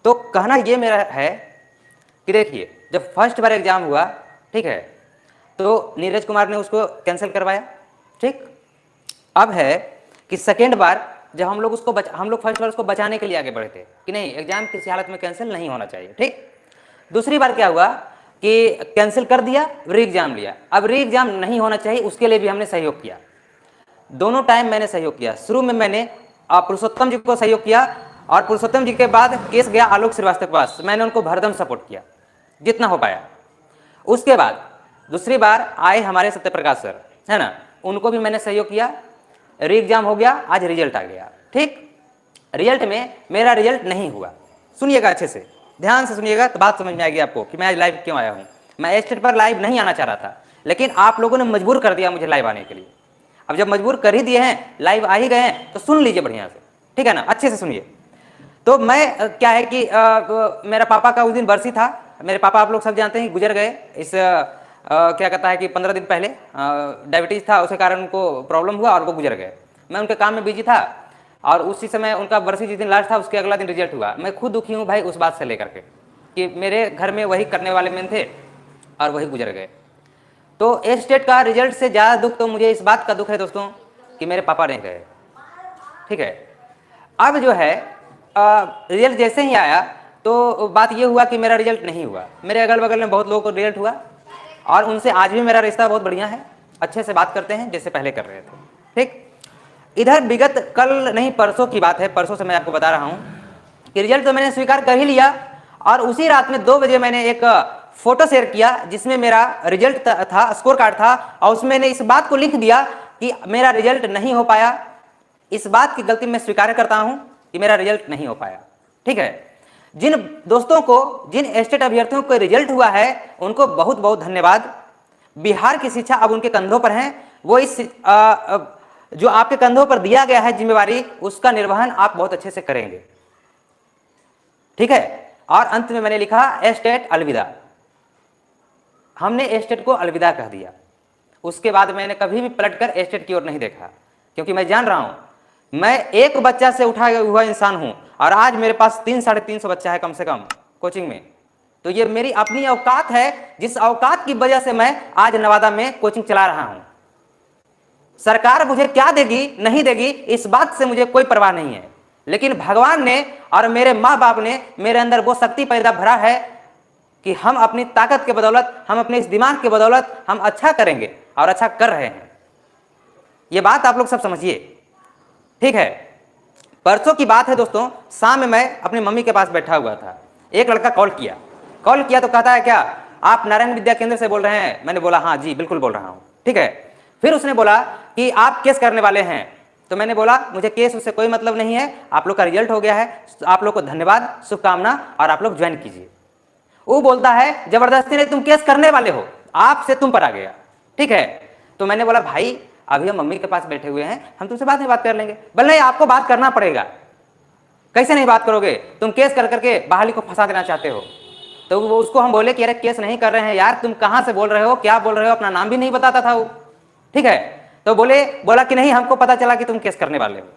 तो कहना ये मेरा है कि देखिए, जब फर्स्ट बार एग्जाम हुआ, ठीक है, तो नीरज कुमार ने उसको कैंसिल करवाया, ठीक। अब है कि सेकेंड बार जब हम लोग फर्स्ट बार उसको बचाने के लिए आगे बढ़े थे कि नहीं, एग्जाम किसी हालत में कैंसिल नहीं होना चाहिए, ठीक। दूसरी बार क्या हुआ कि कैंसिल कर दिया, री एग्जाम लिया। अब री एग्जाम नहीं होना चाहिए, उसके लिए भी हमने सहयोग किया। दोनों टाइम मैंने सहयोग किया। शुरू में मैंने पुरुषोत्तम जी को सहयोग किया, और पुरुषोत्तम जी के बाद केस गया आलोक श्रीवास्तव के पास, मैंने उनको भरदम सपोर्ट किया जितना हो पाया। उसके बाद दूसरी बार आए हमारे सत्यप्रकाश सर, है ना, उनको भी मैंने सहयोग किया। री एग्जाम हो गया, आज रिजल्ट आ गया, ठीक। रिजल्ट में मेरा रिजल्ट नहीं हुआ। सुनिएगा अच्छे से, ध्यान से सुनिएगा तो बात समझ में आएगी आपको कि मैं आज लाइव क्यों आया हूँ। मैं स्टेट पर लाइव नहीं आना चाह रहा था, लेकिन आप लोगों ने मजबूर कर दिया मुझे लाइव आने के लिए। अब जब मजबूर कर ही दिए हैं, लाइव आ ही गए हैं, तो सुन लीजिए बढ़िया से, ठीक है ना, अच्छे से सुनिए। तो मैं क्या है कि मेरा पापा का उस दिन बरसी था। मेरे पापा आप लोग सब जानते हैं गुजर गए इस क्या कहता है कि 15 दिन पहले डायबिटीज़ था, उसके कारण उनको प्रॉब्लम हुआ और वो गुजर गए। मैं उनके काम में बिजी था, और उसी समय उनका बरसी जिस दिन लास्ट था उसके अगला दिन रिजल्ट हुआ। मैं खुद दुखी हूँ भाई उस बात से लेकर के कि मेरे घर में वही करने वाले मेन थे और वही गुजर गए। तो स्टेट का रिजल्ट से ज़्यादा दुख तो मुझे इस बात का दुख है दोस्तों कि मेरे पापा नहीं गए, ठीक है। अब जो है रिजल्ट जैसे ही आया तो बात ये हुआ कि मेरा रिजल्ट नहीं हुआ। मेरे अगल बगल में बहुत लोगों को रिजल्ट हुआ, और उनसे आज भी मेरा रिश्ता बहुत बढ़िया है, अच्छे से बात करते हैं जैसे पहले कर रहे थे, ठीक। इधर विगत कल नहीं परसों की बात है, परसों से मैं आपको बता रहा हूँ कि रिजल्ट तो मैंने स्वीकार कर ही लिया, और उसी रात में 2 बजे मैंने एक फोटो शेयर किया जिसमें मेरा रिजल्ट था, स्कोर कार्ड था, और उसमें मैंने इस बात को लिख दिया कि मेरा रिजल्ट नहीं हो पाया। इस बात की गलती मैं स्वीकार करता हूं कि मेरा रिजल्ट नहीं हो पाया, ठीक है। जिन दोस्तों को, जिन स्टेट अभ्यर्थियों को रिजल्ट हुआ है, उनको बहुत बहुत धन्यवाद। बिहार की शिक्षा अब उनके कंधों पर है। वो इस जो आपके कंधों पर दिया गया है जिम्मेवारी, उसका निर्वहन आप बहुत अच्छे से करेंगे, ठीक है। और अंत में मैंने लिखा स्टेट अलविदा। हमने स्टेट को अलविदा कह दिया। उसके बाद मैंने कभी भी पलटकर स्टेट की ओर नहीं देखा, क्योंकि मैं जान रहा हूं मैं एक बच्चा से उठा हुआ इंसान हूं, और आज मेरे पास 300-350 बच्चा है कम से कम कोचिंग में। तो ये मेरी अपनी औकात है, जिस औकात की वजह से मैं आज नवादा में कोचिंग चला रहा हूं। सरकार मुझे क्या देगी नहीं देगी इस बात से मुझे कोई परवाह नहीं है, लेकिन भगवान ने और मेरे माँ बाप ने मेरे अंदर वो शक्ति पैदा भरा है कि हम अपनी ताकत के बदौलत, हम अपने इस दिमाग के बदौलत हम अच्छा करेंगे, और अच्छा कर रहे हैं। ये बात आप लोग सब समझिए, ठीक है। परसों की बात है दोस्तों, शाम में मैं अपनी मम्मी के पास बैठा हुआ था। एक लड़का कॉल किया तो कहता है क्या आप नारायण विद्या केंद्र से बोल रहे हैं? मैंने बोला हाँ जी बिल्कुल बोल रहा हूँ, ठीक है। फिर उसने बोला कि आप केस करने वाले हैं। तो मैंने बोला मुझे केस उससे कोई मतलब नहीं है, आप लोग का रिजल्ट हो गया है, आप लोग को धन्यवाद, शुभकामना, और आप लोग ज्वाइन कीजिए। वो बोलता है जबरदस्ती नहीं, तुम केस करने वाले हो, आपसे तुम पर आ गया, ठीक है। तो मैंने बोला भाई अभी हम मम्मी के पास बैठे हुए हैं, हम तुमसे बाद में बात कर लेंगे। बोले नहीं आपको बात करना पड़ेगा। कैसे नहीं बात करोगे, तुम केस कर करके बहाली को फंसा देना चाहते हो। तो वो उसको हम बोले कि अरे केस नहीं कर रहे हैं यार, तुम कहाँ से बोल रहे हो, क्या बोल रहे हो, अपना नाम भी नहीं बताता था वो, ठीक है। तो बोला कि नहीं हमको पता चला कि तुम केस करने वाले हो।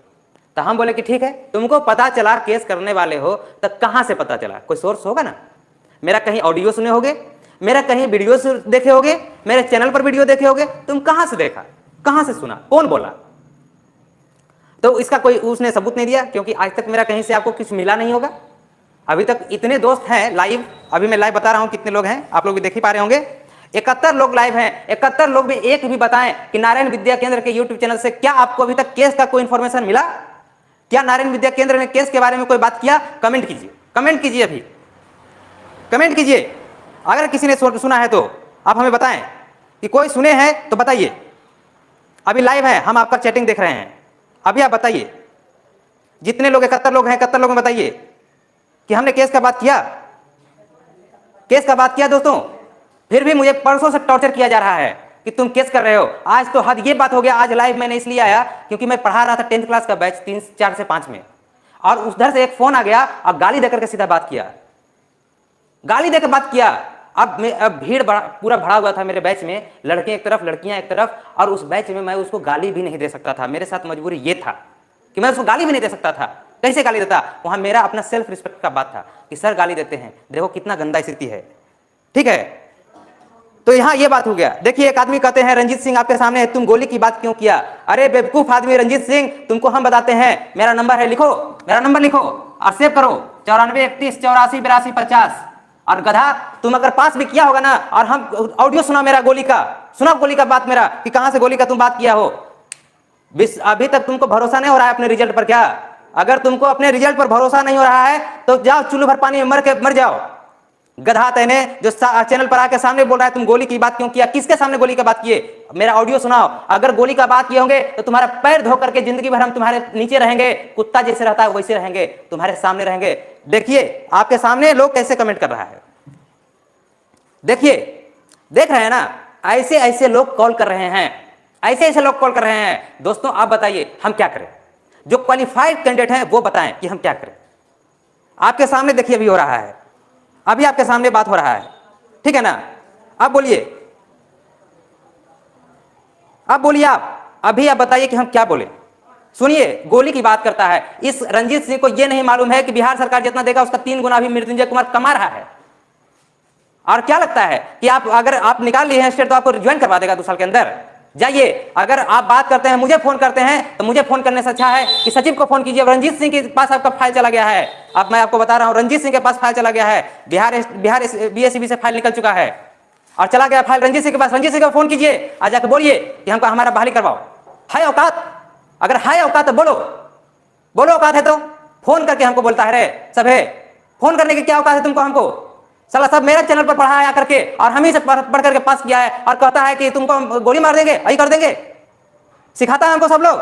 तो हम बोले कि ठीक है, तुमको पता चला केस करने वाले हो, तो कहाँ से पता चला? कोई सोर्स होगा ना, मेरा कहीं ऑडियो सुने होगे, मेरा कहीं वीडियो देखे होगे, मेरे चैनल पर वीडियो देखे होगे, तुम कहां से देखा, कहां से सुना, कौन बोला? तो इसका कोई उसने सबूत नहीं दिया, क्योंकि आज तक मेरा कहीं से आपको कुछ मिला नहीं होगा। अभी तक इतने दोस्त हैं लाइव, अभी मैं लाइव बता रहा हूं कितने लोग हैं, आप लोग भी देख ही पा रहे होंगे। 71 लोग लाइव हैं। 71 लोग में एक भी बताएं कि नारायण विद्या केंद्र के यूट्यूब चैनल से क्या आपको अभी तक केस का कोई इंफॉर्मेशन मिला? क्या नारायण विद्या केंद्र ने केस के बारे में कोई बात किया? कमेंट कीजिए, कमेंट कीजिए, अभी कमेंट कीजिए। अगर किसी ने सुना है तो आप हमें बताएं, कि कोई सुने हैं तो बताइए। अभी लाइव है, हम आपका चैटिंग देख रहे हैं, अभी आप बताइए। जितने लोग 71 लोग हैं, 71 लोग में बताइए कि हमने केस का बात किया, केस का बात किया दोस्तों। फिर भी मुझे परसों से टॉर्चर किया जा रहा है कि तुम केस कर रहे हो। आज तो हद ये बात हो गया, आज लाइव मैंने इसलिए आया क्योंकि मैं पढ़ा रहा था 10th क्लास का बैच 4 से 5 में, और उधर से एक फोन आ गया और गाली देकर के सीधा बात किया, गाली देकर बात किया। अब भीड़ पूरा भरा हुआ था मेरे बैच में, लड़के एक तरफ लड़कियां एक तरफ, और उस बैच में मैं उसको गाली भी नहीं दे सकता था। मेरे साथ मजबूरी ये था कि मैं उसको गाली भी नहीं दे सकता था। कैसे गाली देता? वहां मेरा अपना सेल्फ रिस्पेक्ट का बात था कि सर गाली देते हैं, देखो कितना गंदा स्थिति है। ठीक है, तो यहां ये बात हो गया। देखिए एक आदमी कहते हैं रंजीत सिंह आपके सामने है, तुम गोली की बात क्यों किया? अरे बेवकूफ आदमी रंजीत सिंह, तुमको हम बताते हैं, मेरा नंबर है, लिखो, मेरा नंबर लिखो और सेव करो 94 31 84 82 50। और गधा, तुम अगर पास भी किया होगा ना, और हम ऑडियो सुना मेरा गोली का, सुना गोली का बात मेरा कि कहां से गोली का तुम बात किया हो। अभी तक तुमको भरोसा नहीं हो रहा है अपने रिजल्ट पर क्या? अगर तुमको अपने रिजल्ट पर भरोसा नहीं हो रहा है तो जाओ चुल्लू भर पानी में मर जाओ। गधा तेने जो चैनल पर आके सामने बोल रहा है तुम गोली की बात क्यों किया? किसके सामने गोली का बात किए? मेरा ऑडियो सुनाओ। अगर गोली का बात किए होंगे तो तुम्हारा पैर धो करके जिंदगी भर हम तुम्हारे नीचे रहेंगे, कुत्ता जैसे रहता है वैसे रहेंगे, तुम्हारे सामने रहेंगे। देखिए आपके सामने लोग कैसे कमेंट कर रहा है, देखिए, देख रहे हैं ना, ऐसे ऐसे लोग कॉल कर रहे हैं, ऐसे ऐसे लोग कॉल कर रहे हैं। दोस्तों आप बताइए हम क्या करें? जो क्वालिफाइड कैंडिडेट हैं वो बताएं कि हम क्या करें। आपके सामने देखिए अभी हो रहा है, अभी आपके सामने बात हो रहा है, ठीक है ना? आप बोलिए, आप बोलिए, आप अभी आप बताइए कि हम क्या बोले। सुनिए, गोली की बात करता है। इस रंजीत सिंह को यह नहीं मालूम है कि बिहार सरकार जितना देगा उसका 3 गुना भी मृत्युंजय कुमार कमा रहा है। और क्या लगता है कि आप अगर आप निकाल लिए हैं स्टेट तो आपको ज्वाइन करवा देगा 2 साल के अंदर? जाइए, अगर आप बात करते हैं, मुझे फोन करते हैं, तो मुझे फोन करने से अच्छा है कि सचिव को फोन कीजिए। रंजीत सिंह के पास आपका फाइल चला गया है। अब मैं आपको बता रहा हूं, रंजीत सिंह के पास फाइल चला गया है, बिहार बीएसईबी से फाइल निकल चुका है और चला गया फाइल रंजीत सिंह के पास। रंजीत सिंह को फोन कीजिए, आज जाकर बोलिए कि हमको हमारा बहाली करवाओ। है औकात? अगर है औकात तो बोलो, बोलो औकात है तो। फोन करके हमको बोलता है रे सब है, फोन करने की क्या औकात है तुमको? हमको साला सब मेरा चैनल पर पढ़ा है आकर के और हम ही से पढ़ करके पास किया है और कहता है कि तुमको गोली मार देंगे, यही कर देंगे, सिखाता है हमको सब लोग,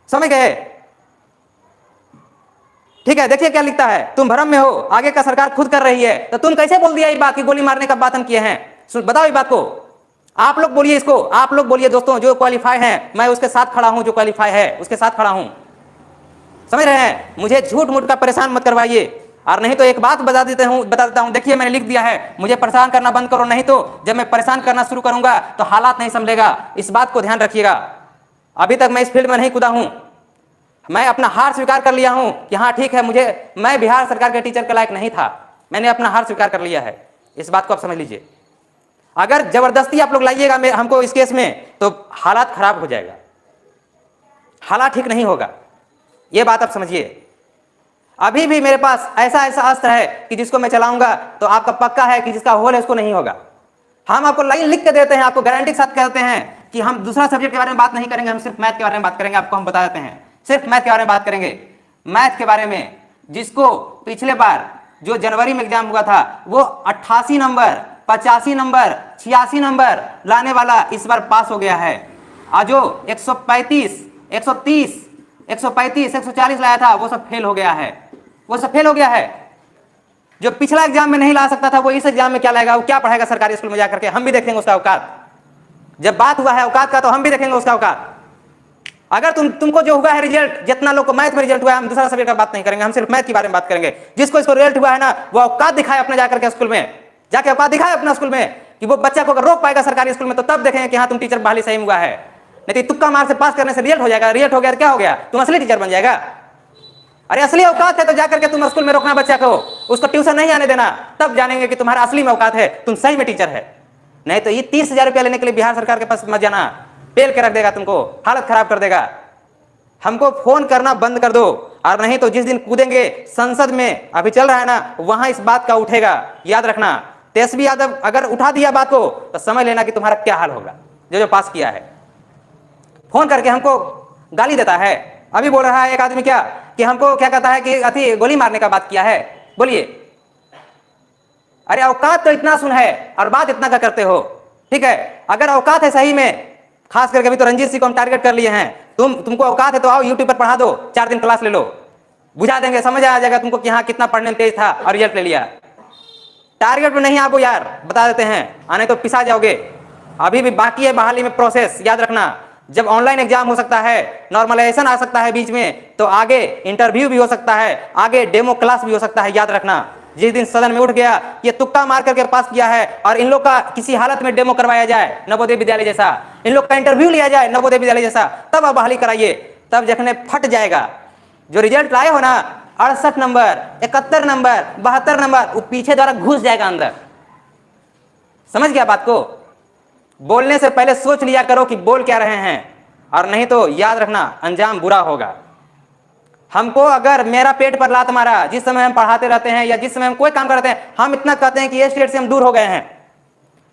समझ गए? ठीक है, देखिए क्या लिखता है, तुम भ्रम में हो, आगे का सरकार खुद कर रही है। तो तुम कैसे बोल दिया ये बात कि गोली मारने का बात हम किए हैं? बताओ ये बात को, आप लोग बोलिए इसको, आप लोग बोलिए दोस्तों जो क्वालिफाई है, मैं उसके साथ खड़ा हूं, जो क्वालिफाई है उसके साथ खड़ा हूं, समझ रहे हैं? मुझे झूठ मूठ का परेशान मत करवाइए। और नहीं तो एक बात बता देता हूं, देखिए मैंने लिख दिया है, मुझे परेशान करना बंद करो, नहीं तो जब मैं परेशान करना शुरू करूंगा तो हालात नहीं संभलेगा। इस बात को ध्यान रखिएगा। अभी तक मैं इस फील्ड में नहीं कूदा हूं, मैं अपना हार स्वीकार कर लिया हूं कि हाँ ठीक है, मैं बिहार सरकार के टीचर के लायक नहीं था, मैंने अपना हार स्वीकार कर लिया है। इस बात को आप समझ लीजिए। अगर जबरदस्ती आप लोग लाइएगा हमको इस केस में तो हालात खराब हो जाएगा, हालात ठीक नहीं होगा, ये बात आप समझिए। अभी भी मेरे पास ऐसा अस्त्र है कि जिसको मैं चलाऊंगा तो आपका पक्का है कि जिसका होल है उसको नहीं होगा। हम आपको लाइन लिख के देते हैं, आपको गारंटी के साथ कहते हैं कि हम दूसरा सब्जेक्ट के बारे में बात नहीं करेंगे, हम सिर्फ मैथ के बारे में बात करेंगे। आपको हम बता देते हैं, सिर्फ मैथ के बारे में बात करेंगे, मैथ के बारे में, जिसको पिछले बार जो जनवरी में एग्जाम हुआ था वो 88 नंबर 85 नंबर 86 नंबर लाने वाला इस बार पास हो गया है। और जो 135 130 135 140 लाया था वो सब फेल हो गया है, वो सब फेल हो गया है। जो पिछला एग्जाम में नहीं ला सकता था वो इस एग्जाम में क्या लाएगा? वो क्या पढ़ाएगा सरकारी स्कूल में जाकर के? हम भी देखेंगे उसका औकात। जब बात हुआ है औकात का तो हम भी देखेंगे उसका औकात। अगर तुमको जो हुआ है रिजल्ट, जितना लोग को मैथ में रिजल्ट हुआ है, हम दूसरा सब्जेक्ट का बात नहीं करेंगे, हम सिर्फ मैथ के बारे में बात करेंगे। जिसको इसको रिजल्ट हुआ है ना वो औकात दिखाए अपने जाकर के स्कूल में, जाके औकात दिखाए अपना स्कूल में कि वो बच्चा को अगर रोक पाएगा सरकारी स्कूल में तो तब देखेंगे कि हाँ तुम टीचर बहाली सही हुआ है। नहीं तो तुक्का मार से पास करने से रिजल्ट हो जाएगा, रिजल्ट हो गया क्या हो गया? तुम असली टीचर बन जाएगा। अरे असली औकात है तो जाकर के तुम स्कूल में रोकना बच्चा को, उसको ट्यूशन नहीं आने देना, तब जानेंगे कि तुम्हारा असली में औकात है, तुम सही में टीचर है। नहीं तो ये 30,000 रुपया लेने के लिए बिहार सरकार के पास मत जाना, पेल के रख देगा तुमको, हालत खराब कर देगा। हमको फोन करना बंद कर दो, और नहीं तो जिस दिन कूदेंगे संसद में, अभी चल रहा है ना, वहां इस बात का उठेगा, याद रखना। तेजस्वी यादव अगर उठा दिया बात को तो समझ लेना कि तुम्हारा क्या हाल होगा। जो पास किया है फोन करके हमको गाली देता है। अभी बोल रहा है एक आदमी क्या कि हमको क्या कहता है कि अति गोली मारने का बात किया है। बोलिए, अरे औकात तो इतना सुन है और बात इतना का करते हो, ठीक है? अगर औकात है सही में, खास करके अभी तो रंजीत सिंह को हम टारगेट कर लिए हैं, तुमको औकात है तो आओ यूट्यूब पर पढ़ा दो, 4 दिन क्लास ले लो, बुझा देंगे, समझ आ जाएगा तुमको कि हाँ कितना पढ़ने में तेज था और रिजल्ट ले लिया। टारगेट पे नहीं आपको यार, बता देते हैं, आने तो पिसा जाओगे। अभी भी बाकी है बहाली में प्रोसेस, याद रखना। जब ऑनलाइन एग्जाम हो सकता है, नॉर्मलाइजेशन आ सकता है बीच में, तो आगे इंटरव्यू भी हो सकता है, आगे डेमो क्लास भी हो सकता है, याद रखना। जिस दिन सदन में उठ गया ये तुक्का मार करके पास किया है और इन लोग का किसी हालत में डेमो करवाया जाए नवोदय विद्यालय जैसा, इन लोग का इंटरव्यू लिया जाए नवोदय विद्यालय जैसा, तब आप बहाली कराइए। तब जखने फट जाएगा। जो रिजल्ट लाए हो ना 68 नंबर, 71 नंबर, 72 नंबर, वो पीछे द्वारा घुस जाएगा अंदर। समझ गया बात को? बोलने से पहले सोच लिया करो कि बोल क्या रहे हैं, और नहीं तो याद रखना अंजाम बुरा होगा। हमको अगर मेरा पेट पर लात मारा जिस समय हम पढ़ाते रहते हैं या जिस समय हम कोई काम करते हैं, हम इतना कहते हैं कि ये स्टेट से हम दूर हो गए हैं।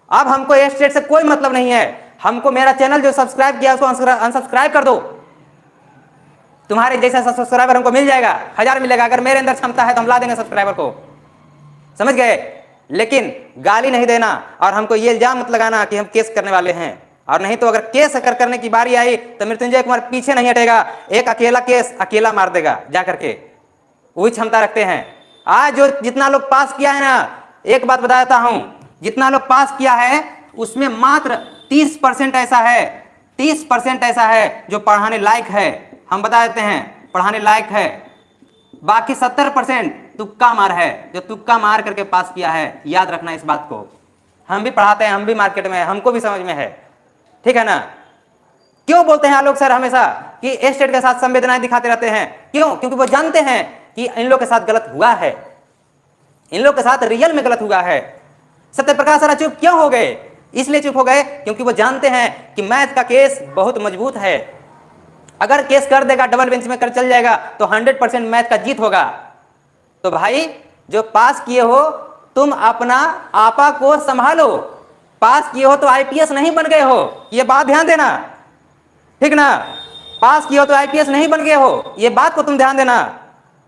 अब हमको ये स्टेट से कोई मतलब नहीं है। हमको मेरा चैनल जो सब्सक्राइब किया उसको अनसब्सक्राइब कर दो। तुम्हारे जैसा सब्सक्राइबर हमको मिल जाएगा, 1000 मिलेगा। अगर मेरे अंदर क्षमता है तो हम ला देंगे सब्सक्राइबर को। समझ गए? लेकिन गाली नहीं देना और हमको ये इल्जाम मत लगाना कि हम केस करने वाले हैं। और नहीं तो अगर केस करने की बारी आई तो मृत्युंजय कुमार पीछे नहीं हटेगा, एक अकेला केस अकेला मार देगा जा करके। वही क्षमता रखते हैं। आज जो जितना लोग पास किया है ना, एक बात बताता हूं, जितना लोग पास किया है उसमें मात्र 30% ऐसा है, 30% ऐसा है जो पढ़ाने लायक है। हम बता देते हैं पढ़ाने लायक है। बाकी 70% तुक्का मार है, जो तुक्का मार करके पास किया है। याद रखना इस बात को। हम भी पढ़ाते हैं, हम भी मार्केट में हैं, हमको भी समझ में है, ठीक है ना। क्यों बोलते हैं आप लोग सर हमेशा कि स्टेट के साथ संवेदनाएं दिखाते रहते हैं? क्यों? क्योंकि वो जानते हैं कि इन लोग के साथ गलत हुआ है, इन लोग के साथ रियल में गलत हुआ है। सत्यप्रकाश सर चुप क्यों हो गए? इसलिए चुप हो गए क्योंकि वो जानते हैं कि मैथ का केस बहुत मजबूत है। अगर केस कर देगा, डबल बेंच में कर चल जाएगा तो 100% मैथ का जीत होगा। तो भाई जो पास किए हो तुम अपना आपा को संभालो। पास किए हो तो आईपीएस नहीं बन गए हो, ये बात ध्यान देना, ठीक ना। पास किए हो तो आईपीएस नहीं बन गए हो, ये बात को तुम ध्यान देना,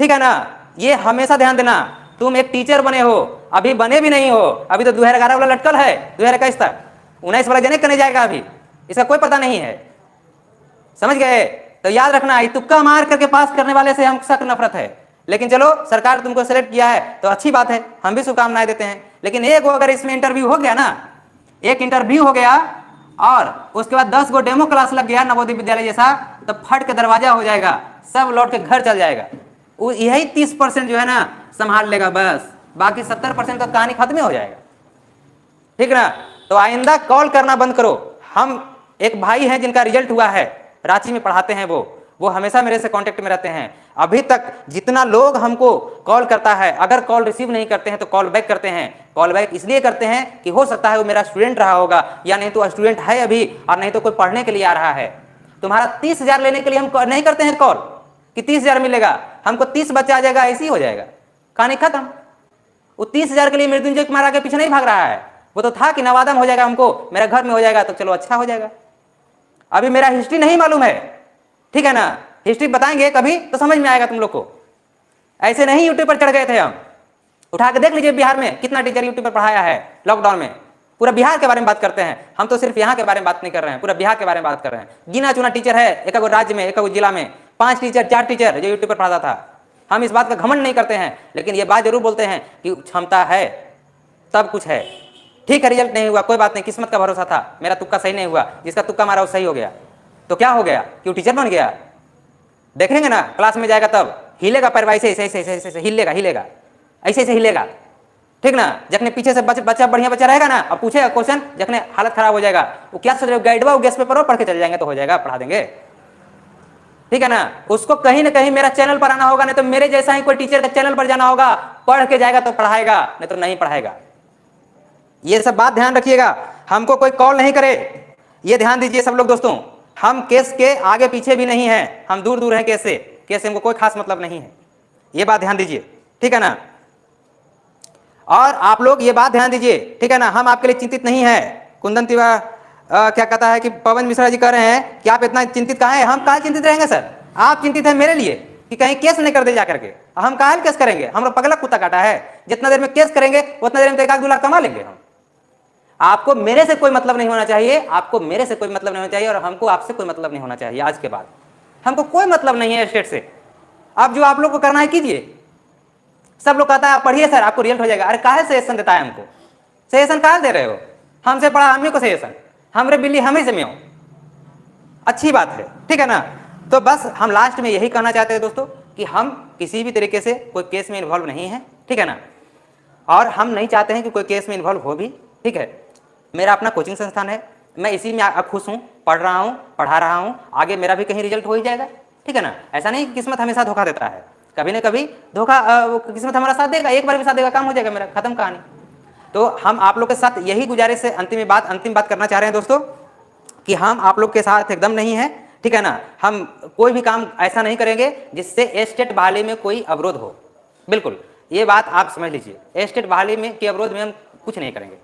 ठीक है ना। ये हमेशा ध्यान देना। तुम एक टीचर बने हो, अभी बने भी नहीं हो। अभी तो 2011 वाला लटकल है, 2021 तक 19 वाला जने करने जाएगा, अभी इसका कोई पता नहीं है। समझ गए? तो याद रखना, तुक्का मार करके पास करने वाले से हम सख्त नफरत है। लेकिन चलो सरकार तुमको सेलेक्ट किया है तो अच्छी बात है, हम भी शुभकामनाएं देते हैं। लेकिन एक अगर इसमें इंटरव्यू हो गया ना, एक इंटरव्यू हो गया और उसके बाद 10 गो डेमो क्लास लग गया नवोदय विद्यालय जैसा, तब फट के दरवाजा हो जाएगा, सब लौट के घर चल जाएगा। यही 30% जो है ना संभाल लेगा बस, बाकी 70% का कहानी खत्म हो जाएगा, ठीक ना। तो आइंदा कॉल करना बंद करो। हम एक भाई हैं जिनका रिजल्ट हुआ है, रांची में पढ़ाते हैं, वो हमेशा मेरे से कांटेक्ट में रहते हैं। अभी तक जितना लोग हमको कॉल करता है, अगर कॉल रिसीव नहीं करते हैं तो कॉल बैक करते हैं। कॉल बैक इसलिए करते हैं कि हो सकता है वो मेरा स्टूडेंट रहा होगा, या नहीं तो स्टूडेंट है अभी, और नहीं तो कोई पढ़ने के लिए आ रहा है। तुम्हारा 30,000 लेने के लिए हम नहीं करते हैं कॉल कि 30,000 मिलेगा, हमको 30 बच्चा आ जाएगा, ऐसे ही हो जाएगा, कहानी खत्म। वो 30,000 के लिए मृत्युंजय कुमार आगे पीछे नहीं भाग रहा है। वो तो था कि नवादा में हो जाएगा, हमको मेरा घर में हो जाएगा तो चलो अच्छा हो जाएगा। अभी मेरा हिस्ट्री नहीं मालूम है, ठीक है ना। हिस्ट्री बताएंगे कभी तो समझ में आएगा तुम लोग को। ऐसे नहीं यूट्यूब पर चढ़ गए थे हम। उठा के देख लीजिए बिहार में कितना टीचर यूट्यूब पर पढ़ाया है लॉकडाउन में। पूरा बिहार के बारे में बात करते हैं हम, तो सिर्फ यहाँ के बारे में बात नहीं कर रहे हैं, पूरा बिहार के बारे में बात कर रहे हैं। गिना चुना टीचर है एक राज्य में, एक जिला में, 5 टीचर 4 टीचर जो यूट्यूब पर पढ़ाता था। हम इस बात का घमंड नहीं करते हैं, लेकिन ये बात जरूर बोलते हैं कि क्षमता है तब कुछ है। ठीक है, रिजल्ट नहीं हुआ कोई बात नहीं, किस्मत का भरोसा था, मेरा तुक्का सही नहीं हुआ, जिसका तुक्का मारा वो सही हो गया। तो क्या हो गया कि वो टीचर बन गया। देखेंगे ना क्लास में जाएगा तब हिलेगा पैर, ऐसे ऐसे ऐसे ऐसे ऐसे हिलेगा हिलेगा ऐसे ऐसे हिलेगा, ठीक ना। जखने पीछे से बच्चा बढ़िया बच्चा रहेगा ना, अब पूछेगा क्वेश्चन, जखने हालत खराब हो जाएगा वो क्या सोच रहे हो, गाइडवा वो गैस पे पढ़ो, पढ़ के चले जाएंगे तो हो जाएगा, पढ़ा देंगे, ठीक है ना। उसको कहीं ना कहीं मेरा चैनल पर आना होगा, नहीं तो मेरे जैसा ही कोई टीचर के चैनल पर जाना होगा, पढ़ के जाएगा तो पढ़ाएगा, नहीं तो नहीं पढ़ाएगा। ये सब बात ध्यान रखिएगा। हमको कोई कॉल नहीं करे, ये ध्यान दीजिए सब लोग दोस्तों। हम केस के आगे पीछे भी नहीं हैं, हम दूर दूर हैं केस से हमको कोई खास मतलब नहीं है, ये बात ध्यान दीजिए, ठीक है ना। और आप लोग ये बात ध्यान दीजिए, ठीक है ना, हम आपके लिए चिंतित नहीं है। कुंदन तिवारी क्या कहता है कि पवन मिश्रा जी कह रहे हैं कि आप इतना चिंतित कहाँ हैं। हम कहाँ चिंतित रहेंगे सर, आप चिंतित हैं मेरे लिए कि कहीं केस नहीं कर दे जा करके। हम कहाँ केस करेंगे, हम लोग पगला कुत्ता काटा है, जितना देर में केस करेंगे उतना देर में तो 1-2 लाख कमा लेंगे हम। आपको मेरे से कोई मतलब नहीं होना चाहिए, आपको मेरे से कोई मतलब नहीं होना चाहिए, और हमको आपसे कोई मतलब नहीं होना चाहिए। आज के बाद हमको कोई मतलब नहीं है स्टेट से। अब जो आप लोग को करना है कीजिए। सब लोग कहता है आप पढ़िए सर आपको रिजल्ट हो जाएगा। अरे काहे सजेशन देता है हमको, सजेशन काहे दे रहे हो, हमसे पढ़ा हम ही को सजेशन, हमरे बिल्ली हम ही से में हो, अच्छी बात है, ठीक है ना। तो बस हम लास्ट में यही कहना चाहते हैं दोस्तों कि हम किसी भी तरीके से कोई केस में इन्वॉल्व नहीं है, ठीक है ना, और हम नहीं चाहते हैं कि कोई केस में इन्वॉल्व हो भी, ठीक है। मेरा अपना कोचिंग संस्थान है, मैं इसी में खुश हूँ, पढ़ रहा हूँ, पढ़ा रहा हूँ, आगे मेरा भी कहीं रिजल्ट हो ही जाएगा, ठीक है ना। ऐसा नहीं कि किस्मत हमेशा धोखा देता है, कभी ना कभी धोखा किस्मत हमारा साथ देगा, एक बार भी साथ देगा, काम हो जाएगा मेरा, खत्म कहानी। तो हम आप लोग के साथ यही गुजारिश से अंतिम बात करना चाह रहे हैं दोस्तों, कि हम आप लोग के साथ एकदम नहीं है, ठीक है ना। हम कोई भी काम ऐसा नहीं करेंगे जिससे एस्टेट बहाली में कोई अवरोध हो, बिल्कुल ये बात आप समझ लीजिए। एस्टेट बहाली में के अवरोध में हम कुछ नहीं करेंगे,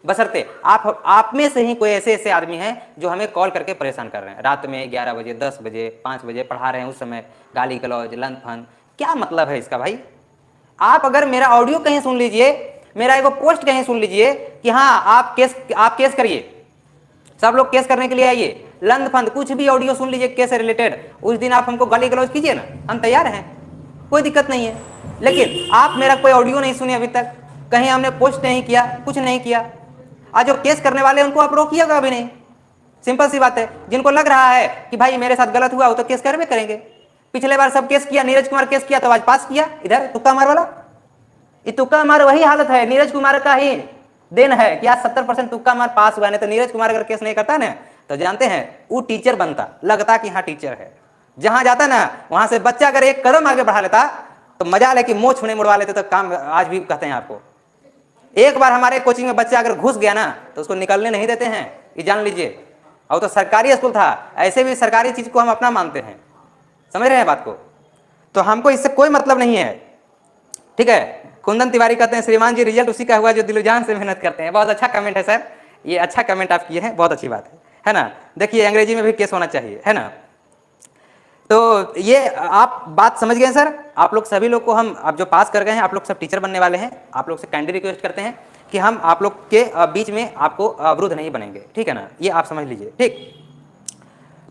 बशर्ते आप में से ही कोई ऐसे आदमी हैं जो हमें कॉल करके परेशान कर रहे हैं, रात में 11 बजे 10 बजे 5 बजे पढ़ा रहे हैं, उस समय गाली गलौज लंद फंद, क्या मतलब है इसका भाई। आप अगर मेरा ऑडियो कहीं सुन लीजिए, मेरा एगो पोस्ट कहीं सुन लीजिए कि हाँ आप केस करिए, सब लोग केस करने के लिए आइए, लंद फंद कुछ भी ऑडियो सुन लीजिए केस से रिलेटेड, उस दिन आप हमको गाली गलौज कीजिए ना, हम तैयार हैं, कोई दिक्कत नहीं है। लेकिन आप मेरा कोई ऑडियो नहीं सुने अभी तक, कहीं हमने पोस्ट नहीं किया, कुछ नहीं किया। आज जो केस करने वाले उनको आप रोकिएगा अभी नहीं, सिंपल सी बात है। जिनको लग रहा है कि भाई मेरे साथ गलत हुआ वो तो केस करवे करेंगे। पिछले बार सब केस किया, नीरज कुमार केस किया तो आज पास किया, इधर तुक्का मार वाला, ये तुक्का मार वही हालत है, नीरज कुमार का ही देन है कि आज 70% तुक्का मार पास हुआ। नहीं तो नीरज कुमार अगर केस नहीं करता ना तो जानते हैं वो टीचर बनता, लगता कि हाँ टीचर है, जहां जाता ना वहां से बच्चा अगर एक कदम आगे बढ़ा लेता तो मजा लेके मोह छूने मुड़वा लेते, तो काम आज भी कहते हैं आपको। एक बार हमारे कोचिंग में बच्चा अगर घुस गया ना तो उसको निकलने नहीं देते हैं, ये जान लीजिए। और तो सरकारी स्कूल था, ऐसे भी सरकारी चीज को हम अपना मानते हैं, समझ रहे हैं बात को। तो हमको इससे कोई मतलब नहीं है, ठीक है। कुंदन तिवारी कहते हैं श्रीमान जी रिजल्ट उसी का हुआ जो दिलो जान से मेहनत करते हैं। बहुत अच्छा कमेंट है सर, ये अच्छा कमेंट आप किए हैं, बहुत अच्छी बात है ना। देखिए अंग्रेजी में भी केस होना चाहिए, है ना। तो ये आप बात समझ गए सर। आप लोग सभी लोग को हम अब जो पास कर गए हैं, आप लोग सब टीचर बनने वाले हैं। आप लोग से काइंडली रिक्वेस्ट करते हैं कि हम आप लोग के बीच में आपको अवरुद्ध नहीं बनेंगे, ठीक है ना, ये आप समझ लीजिए, ठीक।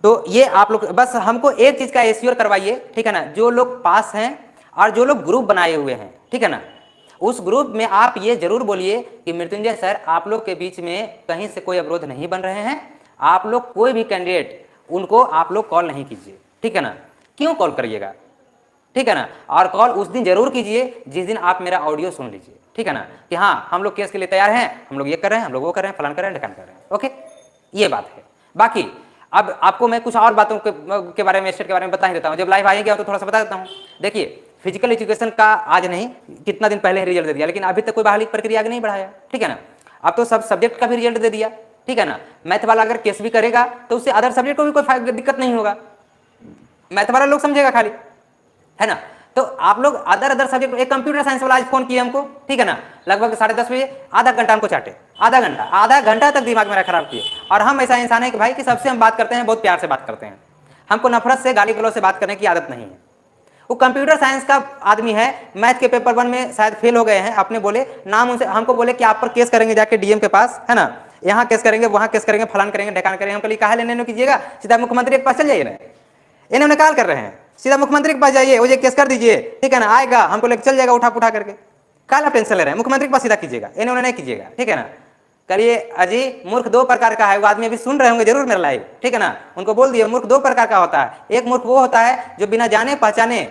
तो ये आप लोग बस हमको एक चीज का एश्योर करवाइए, ठीक है ना। जो लोग पास हैं और जो लोग ग्रुप बनाए हुए हैं, ठीक है ना, उस ग्रुप में आप ये जरूर बोलिए कि मृत्युंजय सर आप लोग के बीच में कहीं से कोई अवरोध नहीं बन रहे हैं। आप लोग कोई भी कैंडिडेट उनको आप लोग कॉल नहीं कीजिए, ठीक है ना। क्यों कॉल करिएगा, ठीक है ना। और कॉल उस दिन जरूर कीजिए जिस दिन आप मेरा ऑडियो सुन लीजिए, ठीक है ना, कि हाँ हम लोग केस के लिए तैयार हैं, हम लोग ये कर रहे हैं, हम लोग वो कर रहे हैं, फलान कर रहे हैं, ढकान कर रहे हैं, ओके, ये बात है। बाकी अब आपको मैं कुछ और बातों के बारे में, स्टेट के बारे में बता ही देता हूँ। जब लाइव आएंगे तो थोड़ा सा बता देता हूँ। देखिए फिजिकल एजुकेशन का आज नहीं, कितना दिन पहले ही रिजल्ट दे दिया, लेकिन अभी तक कोई बहाली प्रक्रिया आगे नहीं बढ़ाया, ठीक है ना। अब तो सब सब्जेक्ट का भी रिजल्ट दे दिया, ठीक है ना। मैथ वाला अगर केस भी करेगा तो उससे अदर सब्जेक्ट को भी कोई दिक्कत नहीं होगा, मैथ वाला लोग समझेगा खाली, है ना। तो आप लोग अदर सब्जेक्ट, एक कंप्यूटर साइंस वाला आज फोन किया हमको, ठीक है ना, लगभग 10:30 बजे, आधा घंटा हमको चाटे, आधा घंटा तक दिमाग मेरा खराब किए। और हम ऐसा इंसान है कि भाई कि सबसे हम बात करते हैं, बहुत प्यार से बात करते हैं, हमको नफरत से गाली गलौज से बात करने की आदत नहीं है। वो कंप्यूटर साइंस का आदमी है, मैथ के पेपर 1 में शायद फेल हो गए हैं, अपने बोले नाम उनसे, हमको बोले कि आप पर केस करेंगे जाके डीएम के पास, है ना, यहाँ केस करेंगे, वहाँ केस करेंगे, फलान करेंगे, ढकान करेंगे। हम कल कहा लेने कीजिएगा, सीधा मुख्यमंत्री के पास चल जाइए ना, इन्होंने कॉल कर रहे हैं, सीधा मुख्यमंत्री के पास जाइए, वो ये केस कर दीजिए, ठीक है ना, आएगा हमको लेकर चल जाएगा उठा पुठा करके। काल आप टेंशन ले रहे हैं, मुख्यमंत्री के पास सीधा कीजिएगा, इन्होंने नहीं कीजिएगा, ठीक है ना। करिए अजी मूर्ख 2 प्रकार का है, वो आदमी अभी सुन रहे होंगे जरूर मेरा लाइव, ठीक है ना, उनको बोल दिए मूर्ख 2 प्रकार का होता है। एक मूर्ख वो होता है जो बिना जाने पहचाने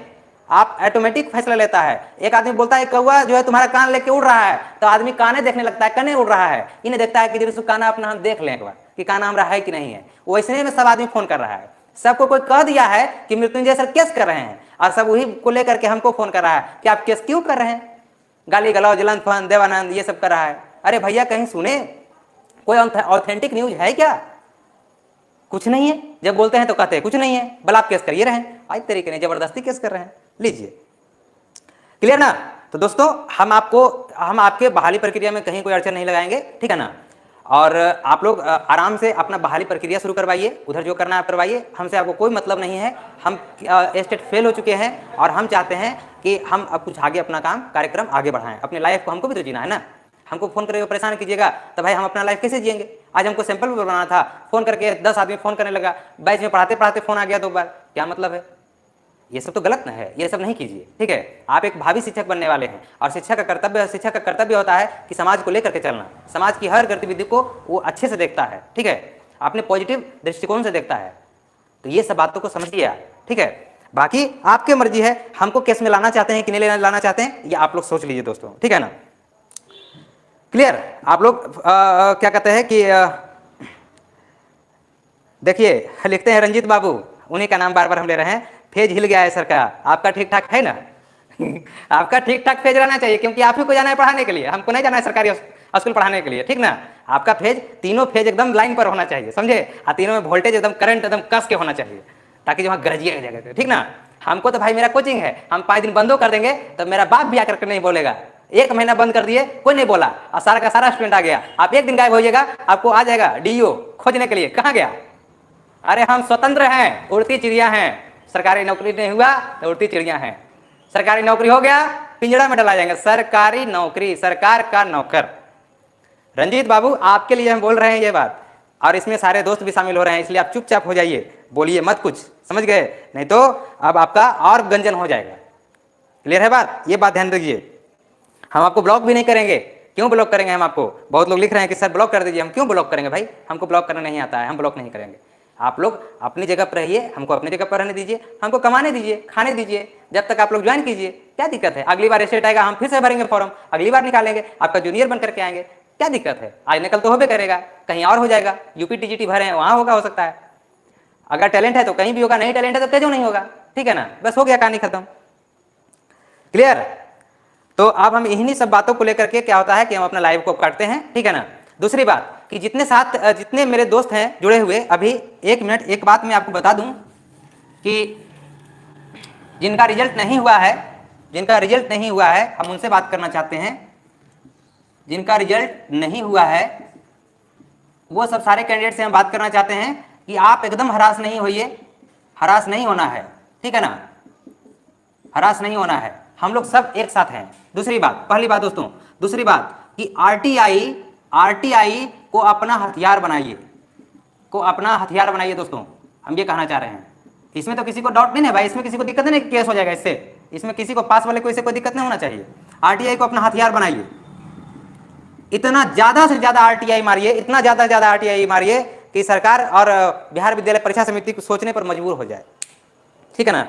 आप ऑटोमेटिक फैसला लेता है। एक आदमी बोलता है कौवा जो है तुम्हारा कान लेके उड़ रहा है, तो आदमी काने देखने लगता है, कने उड़ रहा है, इन्हें देखता है कि जरूर काना अपना हम देख लें एक बार कि काना हमारा है कि नहीं है। वैसे में सब आदमी फोन कर रहा है, सबको कोई कह दिया है कि मृत्युंजय सर केस कर रहे हैं, और सब वही को लेकर के हमको फोन कर रहा है कि आप केस क्यों कर रहे हैं, गाली गलौज जलन फन देवानंद ये सब कर रहा है। अरे भैया कहीं सुने, कोई ऑथेंटिक न्यूज है क्या? कुछ नहीं है। जब बोलते हैं तो कहते हैं कुछ नहीं है, भला आप केस करिए रहे हैं, आज तरीके नहीं, जबरदस्ती केस कर रहे हैं। लीजिए, क्लियर ना। तो दोस्तों हम आपके बहाली प्रक्रिया में कहीं कोई अड़चन नहीं लगाएंगे, ठीक है ना। और आप लोग आराम से अपना बहाली प्रक्रिया शुरू करवाइए, उधर जो करना है करवाइए, हमसे आपको कोई मतलब नहीं है। हम स्टेट फेल हो चुके हैं और हम चाहते हैं कि हम अब कुछ आगे अपना कार्यक्रम आगे बढ़ाएं, अपनी लाइफ को हमको भी तो जीना है ना। हमको फोन करके परेशान कीजिएगा तो भाई हम अपना लाइफ कैसे जिएंगे। आज हमको सैंपल पेपर बनाना था, फोन करके 10 आदमी फोन करने लगा, बैच में पढ़ाते पढ़ाते फोन आ गया 2 बार, क्या मतलब है? ये सब तो गलत ना है, ये सब नहीं कीजिए, ठीक है। आप एक भावी शिक्षक बनने वाले हैं और शिक्षक का कर्तव्य होता है कि समाज को लेकर के चलना, समाज की हर गतिविधि को वो अच्छे से देखता है, ठीक है, अपने पॉजिटिव दृष्टिकोण से देखता है। तो ये सब बातों को समझिए, ठीक है। बाकी आपकी मर्जी है, हमको केस में लाना चाहते हैं कि नहीं लाना चाहते हैं, ये आप लोग सोच लीजिए दोस्तों, ठीक है ना। क्लियर। आप लोग क्या कहते हैं कि देखिए लिखते हैं रंजीत बाबू, उन्हीं का नाम बार बार हम ले रहे हैं। फेज हिल गया है सर का, आपका ठीक ठाक है ना? आपका ठीक ठाक फेज रहना चाहिए, क्योंकि आप ही को जाना है पढ़ाने के लिए, हमको नहीं जाना है सरकारी स्कूल पढ़ाने के लिए, ठीक ना? आपका फेज, तीनों फेज एकदम लाइन पर होना चाहिए, समझे? और तीनों में वोल्टेज एकदम करंट एकदम कस के होना चाहिए, ताकि जो वहाँ गरजिए जगह, ठीक ना? हमको तो भाई मेरा कोचिंग है, हम 5 दिन बंदो कर देंगे तो मेरा बाप भी आकर के नहीं बोलेगा। 1 महीना बंद कर दिए, कोई नहीं बोला, और सारा का सारा स्टूडेंट आ गया। आप एक दिन गायब हो जाएगा, आपको आ जाएगा डीओ खोजने के लिए, कहाँ गया? अरे हम स्वतंत्र हैं, उड़ती चिड़िया हैं। सरकारी नौकरी नहीं हुआ तो उड़ती चिड़िया हैं, सरकारी नौकरी हो गया पिंजड़ा में डला जाएंगे। सरकारी नौकरी, सरकार का नौकर। रंजीत बाबू, आपके लिए हम बोल रहे हैं ये बात, और इसमें सारे दोस्त भी शामिल हो रहे हैं, इसलिए आप चुपचाप हो जाइए, बोलिए मत कुछ, समझ गए? नहीं तो अब आपका और गंजन हो जाएगा। क्लियर है बात? ये बात ध्यान दीजिए। हम आपको ब्लॉक भी नहीं करेंगे। क्यों ब्लॉक करेंगे हम आपको? बहुत लोग लिख रहे हैं कि सर ब्लॉक कर दीजिए। हम क्यों ब्लॉक करेंगे भाई? हमको ब्लॉक करना नहीं आता है, हम ब्लॉक नहीं करेंगे। आप लोग अपनी जगह पर रहिए, हमको अपनी जगह पर रहने दीजिए, हमको कमाने दीजिए, खाने दीजिए, जब तक आप लोग ज्वाइन कीजिए। क्या दिक्कत है? अगली बार स्टेट आएगा, हम फिर से भरेंगे फॉर्म, अगली बार निकालेंगे, आपका जूनियर बन करके आएंगे। क्या दिक्कत है? आज निकल तो होबे करेगा, कहीं और हो जाएगा। यूपी टीजीटी भरे हैं, वहाँ होगा, हो सकता है। अगर टैलेंट है तो कहीं भी होगा, नहीं टैलेंट है तो क्यों नहीं होगा, ठीक है ना? बस हो गया, कहानी खत्म। क्लियर? तो अब हम इन्हीं सब बातों को लेकर के क्या होता है कि हम अपना लाइव को काटते हैं, ठीक है ना? दूसरी बात कि जितने मेरे दोस्त हैं जुड़े हुए, अभी 1 मिनट, एक बात मैं आपको बता दूं कि जिनका रिजल्ट नहीं हुआ है, हम उनसे बात करना चाहते हैं। जिनका रिजल्ट नहीं हुआ है वो सब सारे कैंडिडेट से हम बात करना चाहते हैं कि आप एकदम हरास नहीं होइए, हरास नहीं होना है, ठीक है ना? हरास नहीं होना है, हम लोग सब एक साथ हैं। दूसरी बात, पहली बात दोस्तों, दूसरी बात कि आरटीआई को अपना हथियार बनाइए, दोस्तों, हम ये कहना चाह रहे हैं। इसमें तो किसी को डाउट नहीं है भाई, इसमें किसी को दिक्कत नहीं, केस हो जाएगा इससे, इसमें किसी को पास वाले को इससे कोई दिक्कत नहीं होना चाहिए। आरटीआई को अपना हथियार बनाइए, इतना ज्यादा से ज्यादा आरटीआई मारिए, इतना ज्यादा आरटीआई मारिए कि सरकार और बिहार विद्यालय परीक्षा समिति को सोचने पर मजबूर हो जाए, ठीक है ना?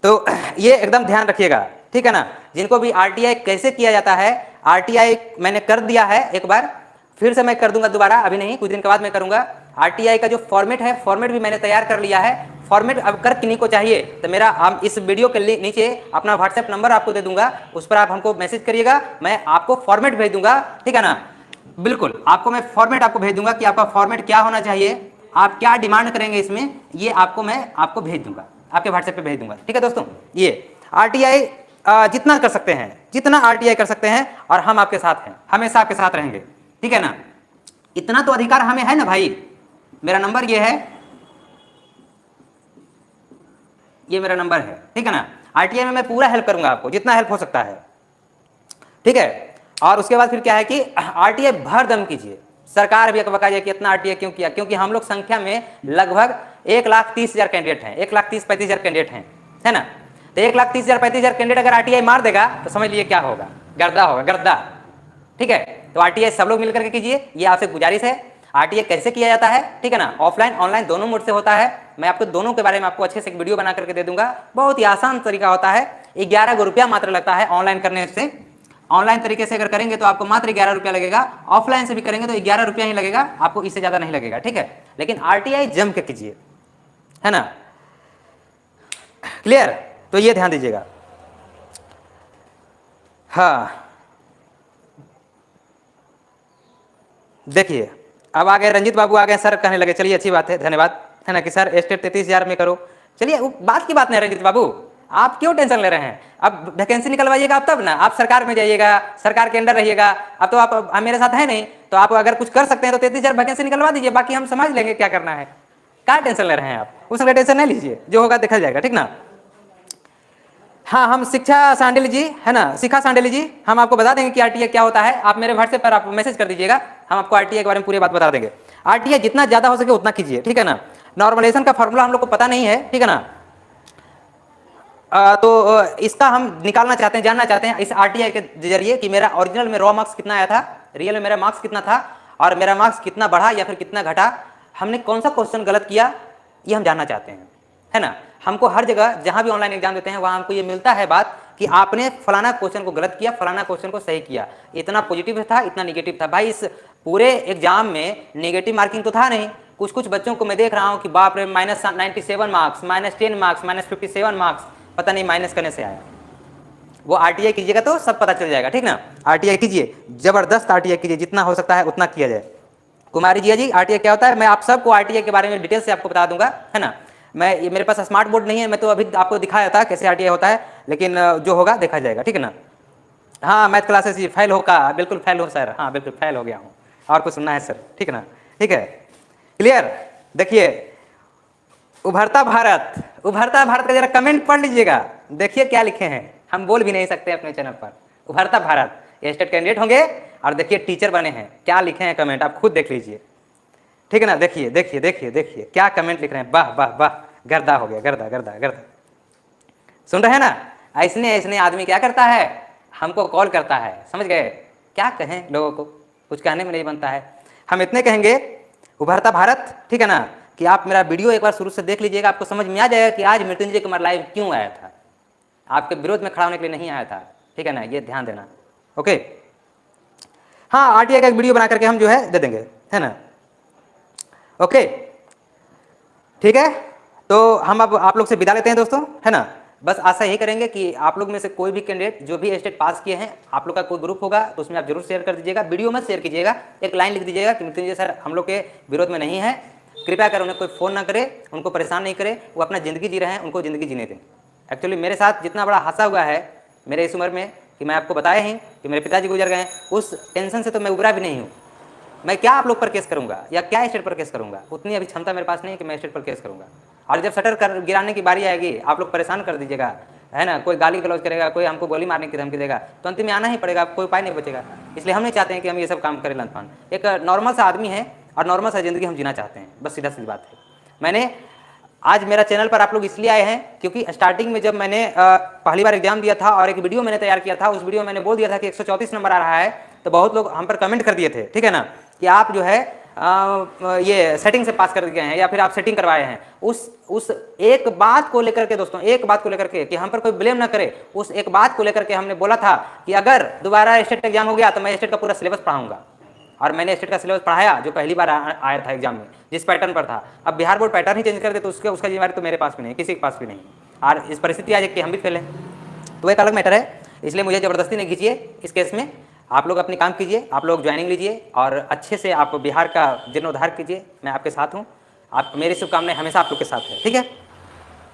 तो ये एकदम ध्यान रखिएगा, ठीक है ना? जिनको भी आरटीआई कैसे किया जाता है, आरटीआई मैंने कर दिया है एक बार, फिर से मैं कर दूंगा दोबारा, अभी नहीं, कुछ दिन के बाद मैं करूंगा। आरटीआई का जो फॉर्मेट है, फॉर्मेट भी मैंने तैयार कर लिया है। फॉर्मेट अब कर किन्हीं को चाहिए तो मेरा, हम इस वीडियो के नीचे अपना व्हाट्सएप नंबर आपको दे दूंगा, उस पर आप हमको मैसेज करिएगा, मैं आपको फॉर्मेट भेज दूंगा, ठीक है ना? बिल्कुल, आपको मैं फॉर्मेट आपको भेज दूंगा कि आपका फॉर्मेट क्या होना चाहिए, आप क्या डिमांड करेंगे इसमें, ये मैं आपको भेज दूंगा, आपके व्हाट्सएप पे भेज दूंगा, ठीक है दोस्तों? ये आरटीआई जितना कर सकते हैं, जितना आरटीआई कर सकते हैं, और हम आपके साथ हैं, हमेशा आपके साथ रहेंगे, ठीक है ना? इतना तो अधिकार हमें है ना भाई। मेरा नंबर ये है, ये मेरा नंबर है, ठीक है ना? आरटीआई में मैं पूरा हेल्प करूंगा आपको, जितना हेल्प हो सकता है, ठीक है? और उसके बाद फिर क्या है कि आरटीआई भर दम कीजिए। सरकार भी अकबका जाए कि इतना आरटीआई क्यों किया, क्योंकि हम लोग संख्या में लगभग 1,30,000 कैंडिडेट हैं, 1,30,000-35,000 कैंडिडेट हैं, है ना? तो 1,30,000-35,000 कैंडिडेट अगर आरटीआई मार देगा तो समझ लीजिए क्या होगा, गर्दा होगा, गर्दा, ठीक है? तो आरटीआई सब लोग मिलकर के कीजिए, ये आपसे गुजारिश है। आरटीआई कैसे किया जाता है, ठीक है ना? ऑफलाइन ऑनलाइन दोनों मोड से होता है। मैं आपको दोनों के बारे में आपको अच्छे से एक वीडियो बना करके दे दूंगा। बहुत ही आसान तरीका होता है, 11 रुपया मात्र लगता है ऑनलाइन करने से। ऑनलाइन तरीके से अगर करेंगे तो आपको मात्र 11 रुपया लगेगा, ऑफलाइन से भी करेंगे तो 11 रुपया ही लगेगा, आपको इससे ज्यादा नहीं लगेगा, ठीक है? लेकिन आरटीआई जम के कीजिए, है ना? क्लियर? तो ये ध्यान दीजिएगा। हाँ, देखिए अब आ गए रंजीत बाबू, आ गए सर, कहने लगे चलिए अच्छी बात है, धन्यवाद, है ना? कि सर स्टेट 33,000 में करो, चलिए बात की बात नहीं रंजीत बाबू, आप क्यों टेंशन ले रहे हैं? अब वैकेंसी निकलवाइएगा आप, तब ना आप सरकार में जाइएगा, सरकार के अंडर रहिएगा। अब तो आप मेरे साथ है नहीं, तो आप अगर कुछ कर सकते हैं तो 33,000 वैकेंसी निकलवा दीजिए, बाकी हम समझ लेंगे क्या करना है। क्या टेंशन ले रहे हैं आप? उसका टेंशन नहीं लीजिए, जो होगा देखा जाएगा, ठीक ना? हाँ, हम शिक्षा सांडेली जी, है ना, शिखा सांडेली जी, हम आपको बता देंगे कि आरटीआई क्या होता है। आप मेरे व्हाट्सएप पर आप मैसेज कर दीजिएगा, हम आपको आरटीआई के बारे में पूरी बात बता देंगे। आरटीआई जितना ज्यादा हो सके उतना कीजिए, ठीक है ना? नॉर्मलाइजेशन का फॉर्मूला हम लोग को पता नहीं है, ठीक है ना? तो इसका हम निकालना चाहते हैं, जानना चाहते हैं इस आरटीआई के जरिए कि मेरा ओरिजिनल में रॉ मार्क्स कितना आया था, रियल में मेरा मार्क्स कितना था, और मेरा मार्क्स कितना बढ़ा या फिर कितना घटा, हमने कौन सा क्वेश्चन गलत किया, ये हम जानना चाहते हैं, है ना? हमको हर जगह जहां भी ऑनलाइन एग्जाम देते हैं वहां हमको ये मिलता है बात कि आपने फलाना क्वेश्चन को गलत किया, फलाना क्वेश्चन को सही किया, इतना पॉजिटिव था, इतना निगेटिव था। भाई इस पूरे एग्जाम में नेगेटिव मार्किंग तो था नहीं, कुछ कुछ बच्चों को मैं देख रहा हूँ कि बाप रे -97 मार्क्स, -10 मार्क्स, -57 मार्क्स, पता नहीं माइनस करने से आया। वो आरटीआई कीजिएगा तो सब पता चल जाएगा, ठीक ना। आरटीआई कीजिए, जबरदस्त आरटीआई कीजिए, जितना हो सकता है उतना किया जाए। कुमारी जी आरटीआई क्या होता है, मैं आप सबको आरटीआई के बारे में डिटेल से आपको बता दूंगा, है ना। मैं मेरे पास स्मार्ट बोर्ड नहीं है, मैं तो अभी आपको दिखाया था कैसे आरटीआई होता है, लेकिन जो होगा देखा जाएगा, ठीक है ना। हाँ मैथ क्लासेस जी फेल हो का, बिल्कुल फेल हो सर, हाँ बिल्कुल फेल हो गया हूँ, और कुछ सुनना है सर, ठीक है ना, ठीक है, क्लियर। देखिए उभरता भारत, उभरता भारत का जरा कमेंट पढ़ लीजिएगा, देखिए क्या लिखे हैं, हम बोल भी नहीं सकते अपने चैनल पर। उभरता भारत, ये स्टेट कैंडिडेट होंगे और देखिए टीचर बने हैं, क्या लिखे हैं कमेंट आप खुद देख लीजिए, ठीक है ना। देखिए देखिए देखिए देखिए क्या कमेंट लिख रहे हैं, वाह वाह वाह, गर्दा हो गया, गर्दा गर्दा गर्दा। सुन रहे हैं ना, ऐसने ऐसने आदमी क्या करता है, हमको कॉल करता है, समझ गए। क्या कहें लोगों को, कुछ कहने में नहीं बनता है। हम इतने कहेंगे उभरता भारत, ठीक है ना, कि आप मेरा वीडियो एक बार शुरू से देख लीजिएगा, आपको समझ में आ जाएगा कि आज मृत्युंजय कुमार लाइव क्यों आया था। आपके विरोध में खड़ा होने के लिए नहीं आया था, ठीक है ना, ये ध्यान देना। ओके, हाँ आरटीआई का एक वीडियो बना करके हम जो है दे देंगे, है ना। ओके ठीक है, तो हम अब आप लोग से विदा लेते हैं दोस्तों, है ना। बस आशा यही करेंगे कि आप लोग में से कोई भी कैंडिडेट जो भी स्टेट पास किए हैं, आप लोग का कोई ग्रुप होगा तो उसमें आप जरूर शेयर कर दीजिएगा, वीडियो मत शेयर कीजिएगा, एक लाइन लिख दीजिएगा कि मृत्युंजय सर हम लोग के विरोध में नहीं है, कृपया कर उन्हें कोई फ़ोन ना करे, उनको परेशान नहीं करे, वो अपना ज़िंदगी जी रहे हैं, उनको ज़िंदगी जीने दें। एक्चुअली मेरे साथ जितना बड़ा हादसा हुआ है मेरे इस उम्र में, कि मैं आपको बताया ही कि मेरे पिताजी गुजर गए, उस टेंशन से तो मैं उबरा भी नहीं हूँ। मैं क्या आप लोग पर केस करूंगा या क्या स्टेट पर केस करूंगा, उतनी अभी क्षमता मेरे पास नहीं है कि मैं स्टेट पर केस करूंगा। और जब शटर कर गिराने की बारी आएगी, आप लोग परेशान कर दीजिएगा, है ना, कोई गाली गलौज करेगा, कोई हमको गोली मारने की धमकी देगा, तो अंतिम में आना ही पड़ेगा, कोई उपाय नहीं बचेगा। इसलिए हम नहीं चाहते हैं कि हम ये सब काम करें लंथपान। एक नॉर्मल सा आदमी है और नॉर्मल सा जिंदगी हम जीना चाहते हैं, बस सीधा सीधी बात है। मैंने आज मेरा चैनल पर आप लोग इसलिए आए हैं क्योंकि स्टार्टिंग में जब मैंने पहली बार एग्जाम दिया था और एक वीडियो मैंने तैयार किया था, उस वीडियो में मैंने बोल दिया था कि 134 नंबर आ रहा है, तो बहुत लोग हम पर कमेंट कर दिए थे, ठीक है ना, कि आप जो है ये सेटिंग से पास कर गए हैं या फिर आप सेटिंग करवाए हैं। उस एक बात को लेकर के दोस्तों, एक बात को लेकर के कि हम पर कोई ब्लेम ना करे, उस एक बात को लेकर के हमने बोला था कि अगर दोबारा स्टेट एग्जाम हो गया तो मैं स्टेट का पूरा सिलेबस पढ़ाऊंगा। और मैंने स्टेट का सिलेबस पढ़ाया जो पहली बार आया था एग्जाम में, जिस पैटर्न पर था। अब बिहार बोर्ड पैटर्न ही चेंज कर दे तो उसका जिम्मेदारी तो मेरे पास भी नहीं, किसी के पास भी नहीं। और इस परिस्थिति आ जाए कि हम भी फेल हैं तो एक अलग मैटर है, इसलिए मुझे ज़बरदस्ती नहीं खींचिए इस केस में। आप लोग अपने काम कीजिए, आप लोग ज्वाइनिंग लीजिए और अच्छे से आप बिहार का जीर्णोद्धार कीजिए, मैं आपके साथ हूँ। आप मेरी शुभकामनाएं हमेशा आप लोग के साथ है, ठीक है।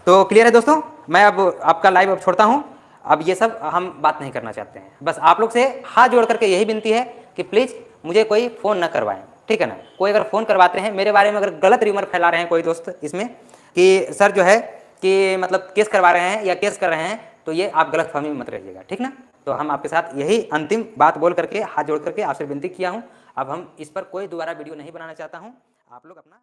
तो क्लियर है दोस्तों, मैं अब आपका लाइव अब छोड़ता हूँ। अब ये सब हम बात नहीं करना चाहते हैं, बस आप लोग से हाथ जोड़ करके यही विनती है कि प्लीज़ मुझे कोई फ़ोन न करवाएं, ठीक है ना। कोई अगर फ़ोन करवाते हैं मेरे बारे में, अगर गलत र्यूमर फैला रहे हैं कोई दोस्त इसमें कि सर जो है कि मतलब केस करवा रहे हैं या केस कर रहे हैं, तो ये आप गलत फहमी में मत रहिएगा, ठीक ना। तो हम आपके साथ यही अंतिम बात बोल करके हाथ जोड़ करके आपसे विनती किया हूँ। अब हम इस पर कोई दोबारा वीडियो नहीं बनाना चाहता हूँ। आप लोग अपना